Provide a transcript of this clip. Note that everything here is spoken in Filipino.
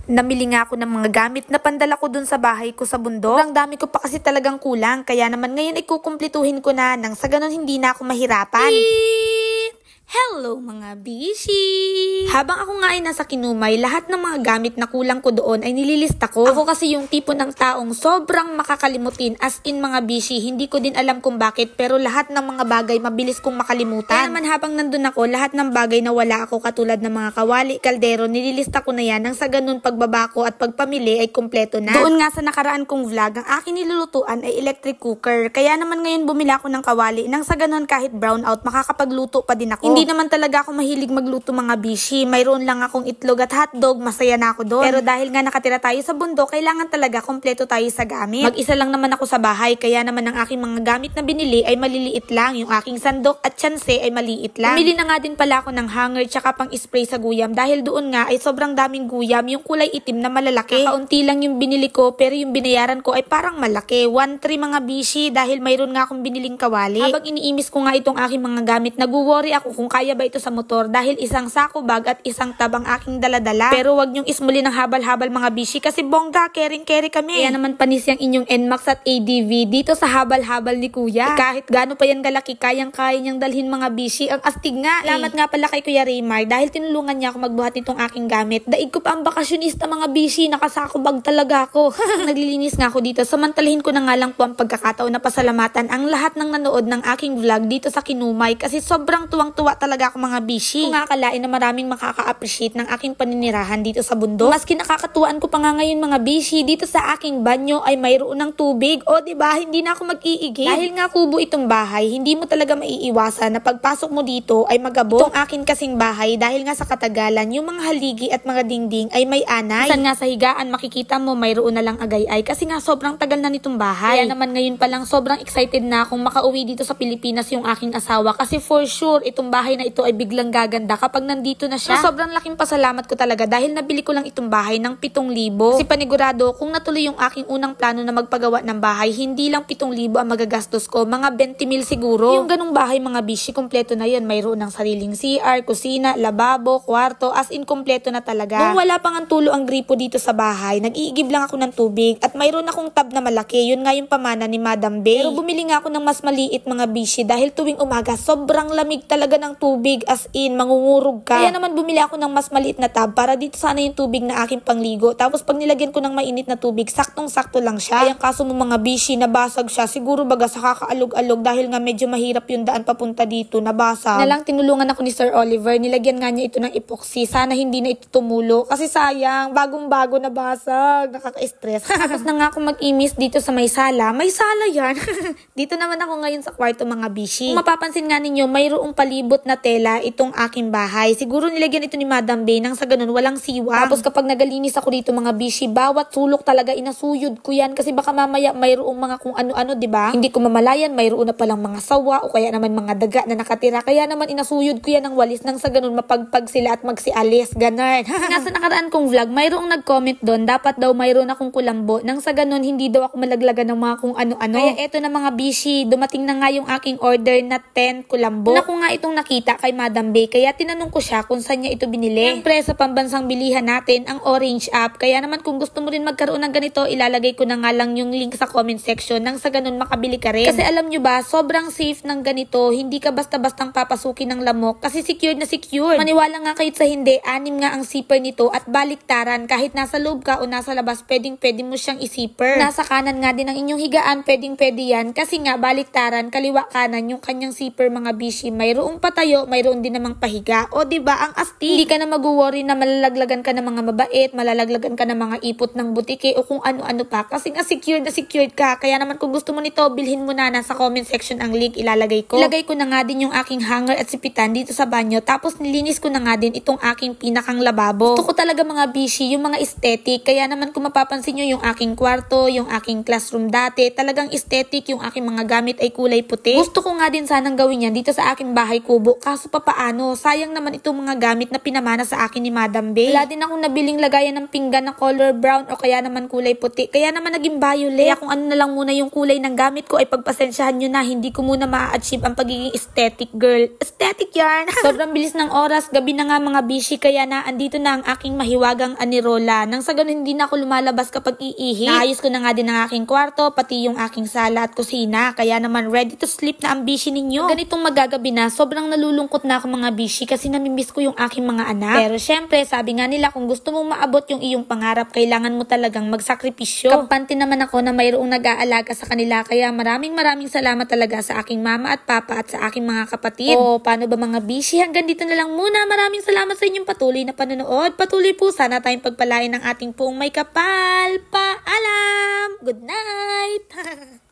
Namili nga ako ng mga gamit na pandala ko dun sa bahay ko sa bundok. Ang dami ko pa kasi talagang kulang, kaya naman ngayon ay kukumplituhin ko na nang sa ganun hindi na ako mahirapan. Hello mga bishi! Habang ako nga ay nasa Kinumay, lahat ng mga gamit na kulang ko doon ay nililista ko. Ako kasi yung tipo ng taong sobrang makakalimutin, as in mga bishi, hindi ko din alam kung bakit, pero lahat ng mga bagay mabilis kong makalimutan. Kaya naman habang nandun ako, lahat ng bagay na wala ako katulad ng mga kawali, kaldero, nililista ko na yan nang sa ganun pagbaba ko at pagpamili ay kumpleto na. Doon nga sa nakaraan kong vlog, ang akin nilulutuan ay electric cooker. Kaya naman ngayon bumila ako ng kawali nang sa ganun kahit brown out, makakapagluto pa din ako. Hindi naman talaga ako mahilig magluto mga bishi. Mayroon lang akong itlog at hotdog, masaya na ako doon. Pero dahil nga nakatira tayo sa bundok, kailangan talaga kompleto tayo sa gamit. Mag-isa lang naman ako sa bahay, kaya naman ang aking mga gamit na binili ay maliliit lang. Yung aking sandok at tsanse ay maliit lang. Bumili na nga din pala ako ng hanger tsaka pang spray sa guyam dahil doon nga ay sobrang daming guyam, yung kulay itim na malalaki. Kaunti lang yung binili ko pero yung binayaran ko ay parang malaki. 1.3 mga bishi dahil mayroon nga akong biniling kawali. Habang iniimis ko nga itong aking mga gamit, nag-worry ako kung kaya ba ito sa motor dahil isang sako bag at isang tabang aking daladala. Pero wag niyong ismuli ng habal-habal mga bishi kasi bongga, kering-keri kami. Kaya naman panis yung inyong NMAX at ADV dito sa habal-habal ni kuya. Kahit gaano pa yan galaki, kayang-kaya niyang dalhin mga bishi. Ang astig nga. Salamat nga pala kay Kuya Raymar dahil tinulungan niya ako magbuhat nitong aking gamit. Daig ko pa ang bakasyonista mga bishi, nakasako bag talaga ako. Naglilinis nga ako dito, samantalahin ko na nga lang po ang pagkakataon na pasalamatan ang lahat ng nanood ng aking vlog dito sa Kinumay kasi sobrang tuwang-tuwa talaga ako mga bishi. Kung akalain na maraming makaka-appreciate ng aking paninirahan dito sa bundok. Mas kinakakatuwaan ko pa nga ngayon mga bishi, dito sa aking banyo ay mayroon ng tubig. O diba, hindi na ako mag-iigib. Dahil nga kubo itong bahay, hindi mo talaga maiiwasan na pagpasok mo dito ay magabok. Itong akin kasing bahay, dahil nga sa katagalan, yung mga haligi at mga dingding ay may anay. Minsan nga sa higaan, makikita mo mayroon na lang agay-ay kasi nga sobrang tagal na nitong bahay. Kaya naman ngayon pa lang sobrang excited na akong makauwi dito sa Pilipinas yung aking asawa kasi for sure itong bahay na ito ay biglang gaganda kapag nandito na siya. So, sobrang laking pasalamat ko talaga dahil nabili ko lang itong bahay ng 7,000. Kasi panigurado, kung natuloy yung aking unang plano na magpagawa ng bahay, hindi lang 7,000 ang magagastos ko, mga 20,000 siguro. Yung ganung bahay mga bishi, kompleto na yun. Mayroon ng sariling CR, kusina, lababo, kwarto, as in kompleto na talaga. Nung wala pang ang tulo ang gripo dito sa bahay, nag-iigib lang ako ng tubig at mayroon akong tab na malaki. Yun nga yung pamana ni Madam Bay. Pero bumili nga ako ng mas maliit mga bishi dahil tuwing umaga, sobrang lamig talaga ng tubig, as in mangungurog ka. Kaya naman bumili ako ng mas maliit na tab para dito sana yung tubig na aking pangligo. Tapos pag nilagyan ko ng mainit na tubig, saktong-sakto lang siya. Ay ang kaso mo mga bishi, nabasag siya. Siguro baga sa kakaalog-alog dahil nga medyo mahirap yung daan papunta dito, nabasag. Na lang tinulungan ako ni Sir Oliver, nilagyan nga niya ito ng epoxy. Sana hindi na ito tumulo kasi sayang, bagong-bago nabasag. Nakaka-stress. Tapos na nga ako mag-imis dito sa may sala. May sala yan. Dito naman ako ngayon sa kwarto mga bishi. Kung mapapansin nga ninyo, mayroong palibot na tela itong aking bahay. Siguro nilagyan ito ni Madam Bay nang sa ganun walang siwa. Tapos kapag nagalinis ako dito mga bishi, bawat sulok talaga inasuyod ko yan kasi baka mamaya mayroong mga kung ano-ano, 'di ba? Hindi ko mamalayan, mayroon na palang mga sawa o kaya naman mga daga na nakatira. Kaya naman inasuyod ko yan ng walis nang sa ganun mapagpag sila at magsialis, ganun. Nga sa nakaraan kong vlog, mayroong nag-comment doon, dapat daw mayroon akong kulambo nang sa ganun hindi daw ako malaglagan ng mga kung ano-ano. Kaya eto na mga bishi, dumating na nga yung aking order na 10 kulambo. Una ko nga itong nakita kay Madam Bay, kaya tinanong ko siya kung saan niya ito binili. Siyempre sa pambansang bilihan natin, ang Orange app. Kaya naman kung gusto mo rin magkaroon ng ganito, ilalagay ko na nga lang yung link sa comment section nang sa ganun makabili ka rin. Kasi alam nyo ba, sobrang safe ng ganito, hindi ka basta-bastang papasukin ng lamok kasi secured na secured. Maniwala nga kahit sa hindi, 6 nga ang zipper nito at baliktaran. Kahit nasa loob ka o nasa labas, pwedeng-pwede mo siyang i-zipper. Nasa kanan nga din ang inyong higaan, pwedeng-pwede yan kasi nga baliktaran, kaliwa kanan yung kanyang zipper mga bishi. Mayroong patayo, mayroon din namang pahiga. O diba, ang asti. Hindi ka na mag-worry na malalaglagan ka ng mga mabait, malalaglagan ka ng mga ipot ng butike o kung ano-ano pa. Kasi nga secured na secured ka. Kaya naman kung gusto mo nito, bilhin mo na, nasa comment section ang link ilalagay ko. Ilagay ko na nga din yung aking hanger at sipitan dito sa banyo. Tapos nilinis ko na nga din itong aking pinakang lababo. Gusto ko talaga mga bishi, yung mga aesthetic. Kaya naman kung mapapansin nyo yung aking kwarto, yung aking classroom dati, talagang aesthetic yung aking mga gamit ay kulay puti. Gusto ko nga din sanang gawin yan dito sa aking bahay kubo malabo, kaso papaano, sayang naman itong mga gamit na pinamana sa akin ni Madam Bay. Wala din akong nabiling lagayan ng pinggan na color brown o kaya naman kulay puti, kaya naman naging violet. Kaya kung ano na lang muna yung kulay ng gamit ko ay pagpasensyahan nyo na, hindi ko muna ma-achieve ang pagiging aesthetic girl. Aesthetic yarn! Sobrang bilis ng oras, gabi na nga mga bishi, kaya na andito na ang aking mahiwagang anirola. Nang sa ganun hindi na ako lumalabas kapag iihi. Naayos ko na nga din ang aking kwarto, pati yung aking sala at kusina, kaya naman ready to sleep na ang bishi ninyo. Ganitong magagabi na, sobrang nalulungkot na ako mga bishi kasi namimiss ko yung aking mga anak. Pero syempre, sabi nga nila, kung gusto mong maabot yung iyong pangarap, kailangan mo talagang magsakripisyo. Kampante naman ako na mayroong nag-aalaga sa kanila, kaya maraming salamat talaga sa aking mama at papa at sa aking mga kapatid. O, paano ba mga bishi? Hanggang dito na lang muna. Maraming salamat sa inyong patuloy na panonood. Patuloy po sana tayong pagpalain ng ating puong may kapal. Paalam! Good night!